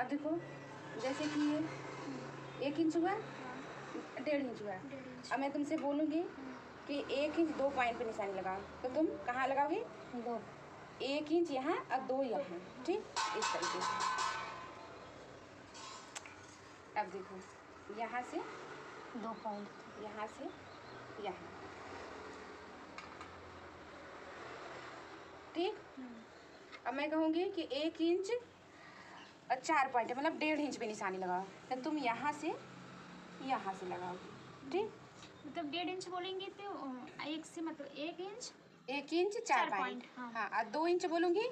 अब देखो जैसे कि ये 1 इंच हुआ, 1.5 इंच हुआ। अब मैं तुमसे बोलूँगी कि 1 इंच 2 पॉइंट पे निशानी लगाओ, तो तुम कहाँ लगाओगी? 2। 1 इंच यहाँ और 2 यहाँ, ठीक, इस तरीके से। अब देखो यहाँ से 2 पॉइंट, यहाँ से यहाँ, ठीक। अब मैं कहूँगी कि 1 इंच और 4 पॉइंट है, मतलब 1.5 इंच पे निशानी लगाओ, तो तुम यहाँ से लगाओगी, ठीक। मतलब 1.5 इंच बोलेंगे तो एक से मतलब 1 इंच 1 इंच 4 पॉइंट, हाँ। और 2 इंच बोलूँगी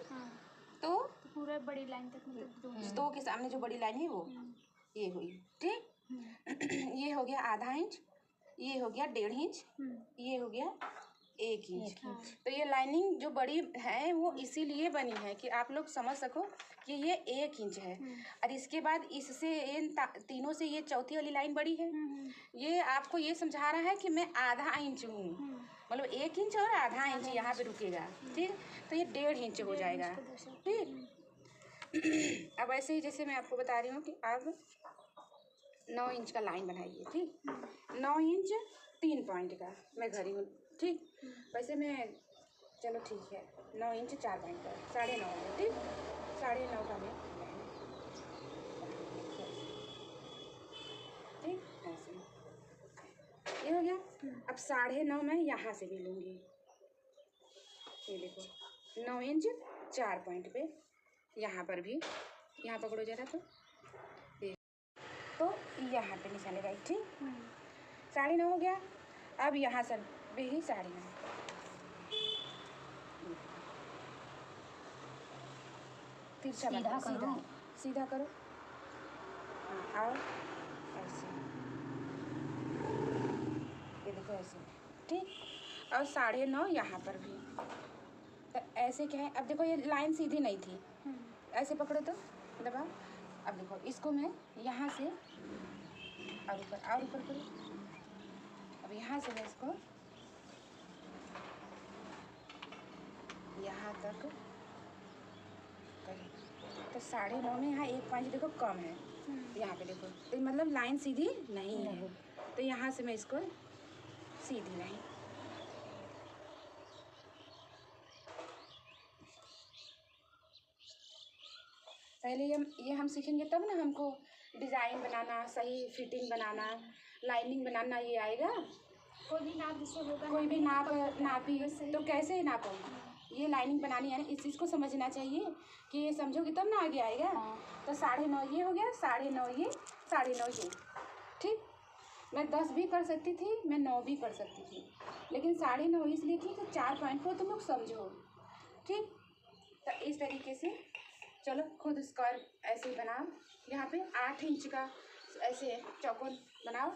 तो पूरा बड़ी लाइन तक, मतलब 2 के सामने जो बड़ी लाइन है वो ये हुई, ठीक। ये हो गया आधा इंच, ये हो गया 1.5 इंच, ये हो गया 1 इंच। तो ये लाइनिंग जो बड़ी है वो इसीलिए बनी है कि आप लोग समझ सको कि ये 1 इंच है, और इसके बाद इससे इन तीनों से ये चौथी वाली लाइन बड़ी है। ये आपको ये समझा रहा है कि मैं आधा इंच हूँ, मतलब 1 इंच और आधा इंच यहाँ पे रुकेगा, ठीक। तो ये 1.5 इंच हो जाएगा, ठीक। अब ऐसे ही जैसे मैं आपको बता रही हूँ कि अब 9 इंच का लाइन बनाइए, ठीक। 9 इंच 3 पॉइंट का मैं घड़ी हूँ, ठीक। वैसे मैं चलो ठीक है 9 इंच 4 पॉइंट का 9.5, ठीक। 9.5 का मैं, ठीक, ऐसे ये हो गया। अब 9.5 मैं यहाँ से भी लूँगी, ये देखो 9 इंच 4 पॉइंट पे, यहाँ पर भी, यहाँ पकड़ो जरा, तो यहाँ पे निशान लगाई, ठीक। 9.5 हो गया। अब यहाँ से भी 9.5, तिरछा सीधा करो, हाँ। और ऐसे ये देखो ऐसे, ठीक। और 9.5 यहाँ पर भी, तो ऐसे क्या है, अब देखो ये लाइन सीधी नहीं थी, ऐसे पकड़ो तो दबाओ। अब देखो इसको मैं यहाँ से और ऊपर करो। अब यहाँ से मैं इसको यहाँ तक करें, तो 9.5 में यहाँ 1 पॉइंट देखो कम है, यहाँ पे देखो, तो मतलब लाइन सीधी नहीं है, तो यहाँ से मैं इसको सीधी लाइन, पहले ये हम सीखेंगे तब ना हमको डिज़ाइन बनाना, सही फिटिंग बनाना, लाइनिंग बनाना ये आएगा। कोई भी नाप जिससे होगा, कोई भी नापी तो कैसे नापो, ये लाइनिंग बनानी है ना, इस चीज़ को समझना चाहिए कि ये समझोगे तब ना आगे आएगा। तो 9.5 ये हो गया, 9.5 ये, 9.5 ये, ठीक। मैं 10 भी कर सकती थी, मैं 9 भी कर सकती थी, लेकिन 9.5 इसलिए की कि 4 पॉइंट को तुम लोग समझो, ठीक। तो इस तरीके से चलो खुद स्क्वायर ऐसे बनाओ, यहाँ पे 8 इंच का ऐसे चौकोर बनाओ।